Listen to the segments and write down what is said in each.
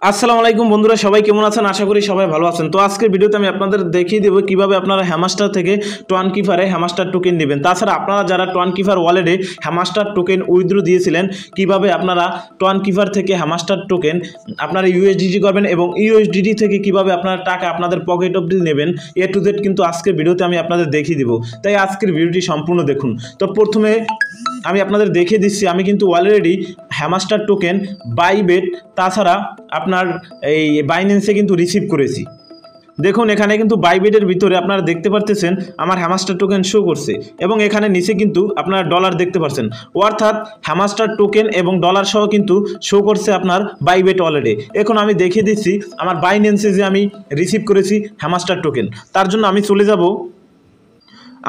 আসসালামু আলাইকুম বন্ধুরা, সবাই কেমন আছেন? আশা করি সবাই ভালো আছেন। তো আজকের ভিডিওতে আমি আপনাদের দেখিয়ে দেবো কিভাবে আপনারা হ্যামাস্টার থেকে টোয়ান কিপারে হ্যামাস্টার টোকেন নেবেন। তাছাড়া আপনারা যারা টোয়ান কিপার ওয়ালেটে হ্যামাস্টার টোকেন উইথড্র দিয়েছিলেন, কিভাবে আপনারা টোয়ান কিপার থেকে হ্যামাস্টার টোকেন আপনারা ইউএসডিটি করবেন এবং ইউএসডিটি থেকে কিভাবে আপনারা টাকা আপনাদের পকেট অবধি নেবেন, এ টু জেড কিন্তু আজকের ভিডিওতে আমি আপনাদের দেখিয়ে দিব। তাই আজকের ভিডিওটি সম্পূর্ণ দেখুন। তো প্রথমে আমি আপনাদের দেখিয়ে দিচ্ছি, আমি কিন্তু অলরেডি হ্যামাস্টার টোকেন বাইবেট তাছাড়া আপনার এই বাইন্যান্সে কিন্তু রিসিভ করেছি। দেখুন এখানে কিন্তু বাইবেটের ভিতরে আপনারা দেখতে পারতেছেন আমার হ্যামাস্টার টোকেন শো করছে এবং এখানে নিচে কিন্তু আপনারা ডলার দেখতে পাচ্ছেন, অর্থাৎ হ্যামাস্টার টোকেন এবং ডলার সহ কিন্তু শো করছে আপনার বাইবেট ওয়ালেটে। এখন আমি দেখিয়ে দিচ্ছি আমার বাইন্যান্সে যে আমি রিসিভ করেছি হ্যামাস্টার টোকেন। তার জন্য আমি চলে যাব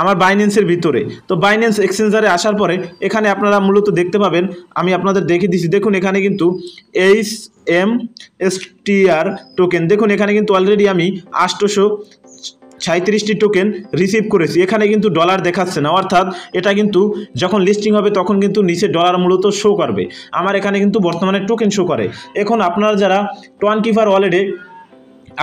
আমার বাইন্যান্সের ভিতরে। তো বাইন্যান্স এক্সচেঞ্জারে আসার পরে এখানে আপনারা মূলত দেখতে পাবেন, আমি আপনাদের দেখিয়ে দিচ্ছি। দেখুন এখানে কিন্তু HMSTR টোকেন, দেখুন এখানে কিন্তু অলরেডি আমি 837টি টোকেন রিসিভ করেছি। এখানে কিন্তু ডলার দেখাচ্ছে না, অর্থাৎ এটা কিন্তু যখন লিস্টিং হবে তখন কিন্তু নিচে ডলার মূলত শো করবে। আমার এখানে কিন্তু বর্তমানে টোকেন শো করে। এখন আপনারা যারা টোয়ান কিপার ওয়ালেটে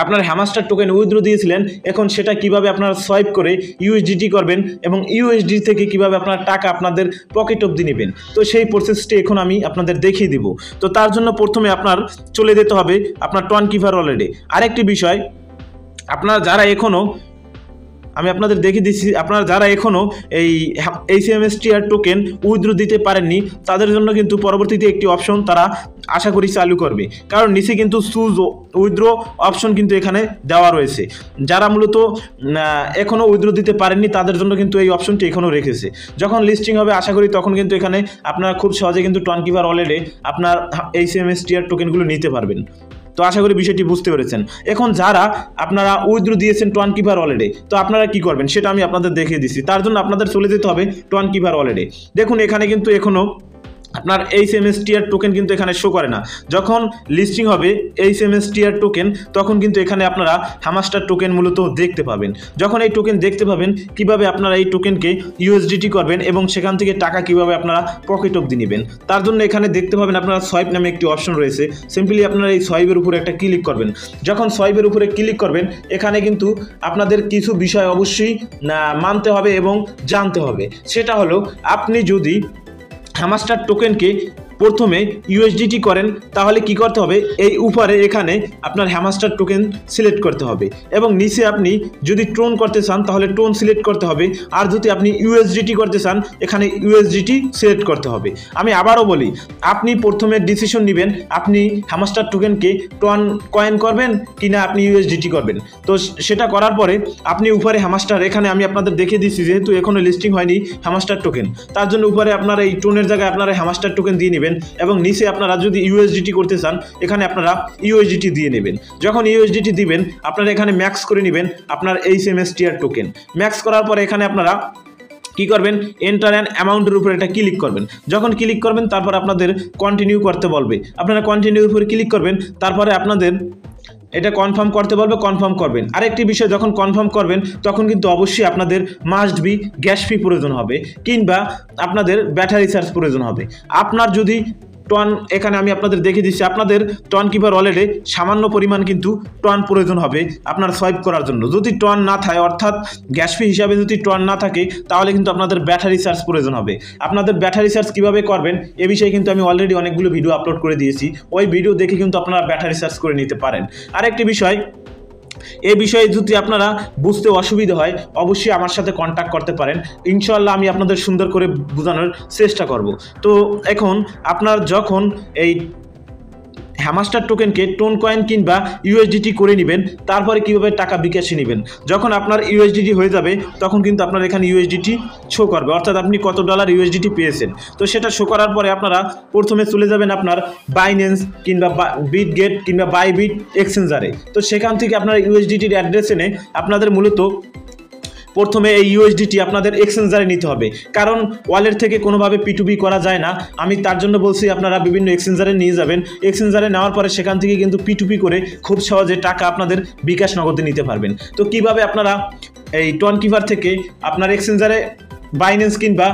আপনার হ্যামাস্টার টোকেন উইথড্র দিয়েছিলেন, এখন সেটা কিভাবে আপনারা সোয়াইপ করে ইউএসডিটি করবেন এবং ইউএসডি থেকে কিভাবে আপনার টাকা আপনাদের পকেট অবধি নেবেন, তো সেই প্রসেসটি এখন আমি আপনাদের দেখিয়ে দিব। তো তার জন্য প্রথমে আপনার চলে যেতে হবে আপনার টোয়ান কিপার ওয়ালেটে। আরেকটি বিষয়, আপনারা যারা এখনও আমি আপনাদের দেখিয়ে দিচ্ছি, আপনারা যারা এখনও এই HMSTR টোকেন উইথড্র দিতে পারেননি তাদের জন্য কিন্তু পরবর্তীতে একটি অপশন তারা আশা করি চালু করবে, কারণ নিচে কিন্তু চুজ উইথড্র অপশন কিন্তু এখানে দেওয়া রয়েছে। যারা মূলত এখনও উইথড্র দিতে পারেননি তাদের জন্য কিন্তু এই অপশনটি এখনও রেখেছে। যখন লিস্টিং হবে আশা করি তখন কিন্তু এখানে আপনারা খুব সহজে কিন্তু টোয়ান কিপার ওয়ালেটে আপনার HMSTR টোকেনগুলো নিতে পারবেন। তো আশা করি বিষয়টি বুঝতে পেরেছেন। এখন যারা আপনারা উইথড্র দিয়েছেন টোয়ান কিপার ওয়ালেটে, তো আপনারা কি করবেন সেটা আমি আপনাদের দেখিয়ে দিচ্ছি। তার জন্য আপনাদের চলে যেতে হবে টোয়ান কিপার ওয়ালেটে। দেখুন এখানে কিন্তু এখনও আপনার HMSTR টোকেন কিন্তু এখানে শো করে না। যখন লিস্টিং হবে HMSTR টোকেন তখন কিন্তু এখানে আপনারা হ্যামাস্টার টোকেন মূলত দেখতে পাবেন। যখন এই টোকেন দেখতে পাবেন, কিভাবে আপনারা এই টোকেনকে ইউএসডিটি করবেন এবং সেখান থেকে টাকা কিভাবে আপনারা পকেট অবধি নেবেন, তার জন্য এখানে দেখতে পাবেন আপনারা সোয়াইপ নামে একটি অপশন রয়েছে। সিম্পলি আপনারা এই সোয়াইপের উপরে একটা ক্লিক করবেন। যখন সোয়াইপের উপরে ক্লিক করবেন, এখানে কিন্তু আপনাদের কিছু বিষয় অবশ্যই মানতে হবে এবং জানতে হবে। সেটা হলো, আপনি যদি হ্যামাস্টার টোকেনকে প্রথমে ইউএসডিটি করেন তাহলে কি করতে হবে, এই উপরে এখানে আপনার হ্যামাস্টার টোকেন সিলেক্ট করতে হবে এবং নিচে আপনি যদি টোন করতে চান তাহলে টোন সিলেক্ট করতে হবে, আর যদি আপনি ইউএসডিটি করতে চান এখানে ইউএসডিটি সিলেক্ট করতে হবে। আমি আবারও বলি, আপনি প্রথমে ডিসিশন নেবেন আপনি হ্যামাস্টার টোকেনকে টোয়ান কয়েন করবেন কিনা আপনি ইউএসডিটি করবেন। তো সেটা করার পরে আপনি উপরে হ্যামাস্টার, এখানে আমি আপনাদের দেখিয়ে দিচ্ছি যেহেতু এখনো লিস্টিং হয়নি হ্যামাস্টার টোকেন, তার জন্য উপরে আপনারা এই টোনের জায়গায় আপনারা হ্যামাস্টার টোকেন দিয়ে নেবেন এবং নিচে আপনারা যদি ইউএসডিটি করতে চান এখানে আপনারা ইউএসডিটি দিয়ে নেবেন। যখন ইউএসডিটি দিবেন আপনারা এখানে ম্যাক্স করে নেবেন আপনার HMSTR টোকেন। ম্যাক্স করার পরে এখানে আপনারা কি করবেন, এন্টার অ্যান অ্যামাউন্টের উপরে একটা ক্লিক করবেন। যখন ক্লিক করবেন তারপর আপনাদের কন্টিনিউ করতে বলবে, আপনারা কন্টিনিউর উপরে ক্লিক করবেন। তারপরে আপনাদের এটা কনফার্ম করতে বলবে, কনফার্ম করবেন। আরেকটি বিষয়, যখন কনফার্ম করবেন তখন কিন্তু অবশ্যই আপনাদের মাস্ট বি গ্যাস ফি প্রয়োজন হবে কিংবা আপনাদের ব্যাটারি চার্জ প্রয়োজন হবে। আপনার যদি টোয়ান, এখানে আমি আপনাদের দেখিয়ে দিচ্ছি, আপনাদের টোয়ান কিপার ওয়ালেটে সামান্য পরিমাণ কিন্তু টোয়ান প্রয়োজন হবে আপনার সোয়াইপ করার জন্য। যদি টোয়ান না থাকে, অর্থাৎ গ্যাস ফি হিসাবে যদি টোয়ান না থাকে তাহলে কিন্তু আপনাদের ব্যাটারি চার্জ প্রয়োজন হবে। আপনাদের ব্যাটারি চার্জ কীভাবে করবেন এ বিষয়ে কিন্তু আমি অলরেডি অনেকগুলো ভিডিও আপলোড করে দিয়েছি, ওই ভিডিও দেখে কিন্তু আপনারা ব্যাটারি চার্জ করে নিতে পারেন। আরেকটি বিষয়, এই বিষয়ে যদি আপনারা বুঝতে অসুবিধা হয় অবশ্যই আমার সাথে কন্ট্যাক্ট করতে পারেন, ইনশাআল্লাহ আমি আপনাদের সুন্দর করে বোঝানোর চেষ্টা করব। তো এখন আপনার যখন এই হ্যামাস্টার টোকেনকে টোন কয়েন কিংবা ইউএসডিটি করে নেবেন, তারপরে কীভাবে টাকা বিকাশে নেবেন, যখন আপনার ইউএসডিটি হয়ে যাবে তখন কিন্তু আপনার এখানে ইউএসডিটি শো করবে, অর্থাৎ আপনি কত ডলার ইউএসডিটি পেয়েছেন। তো সেটা শো করার পরে আপনারা প্রথমে চলে যাবেন আপনার বাইন্যান্স কিংবা বিটগেট কিংবা বাইবিট এক্সচেঞ্জারে। তো সেখান থেকে আপনার ইউএসডিটির অ্যাড্রেস এনে আপনাদের মূলত প্রথমে এই ইউএসডিটি আপনাদের এক্সচেঞ্জারে নিতে হবে, কারণ ওয়ালেট থেকে কোনোভাবে P2P করা যায় না। আমি তার জন্য বলছি আপনারা বিভিন্ন এক্সচেঞ্জারে নিয়ে যাবেন। এক্সচেঞ্জারে নেওয়ার পরে সেখান থেকে কিন্তু P2P করে খুব সহজে টাকা আপনাদের বিকাশ নগদে নিতে পারবেন। তো কিভাবে আপনারা এই টোয়ান কিপার থেকে আপনার এক্সচেঞ্জারে বাইন্যান্স কিংবা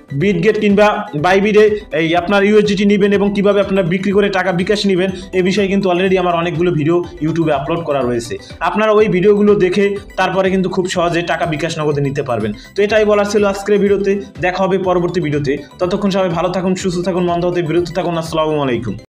বিটগেট কিংবা বাইবিটে এই আপনার ইউএসডিটি নেবেন এবং কিভাবে আপনারা বিক্রি করে টাকা বিকাশ নেবেন এ বিষয়ে কিন্তু অলরেডি আমার অনেকগুলো ভিডিও ইউটিউবে আপলোড করা রয়েছে। আপনারা ওই ভিডিওগুলো দেখে তারপরে কিন্তু খুব সহজে টাকা বিকাশ নগদে নিতে পারবেন। তো এটাই বলার ছিল আজকের ভিডিওতে। দেখা হবে পরবর্তী ভিডিওতে। ততক্ষণ সবাই ভালো থাকুন, সুস্থ থাকুন, মন্দ হতে বিরত থাকুন। আসসালামু আলাইকুম।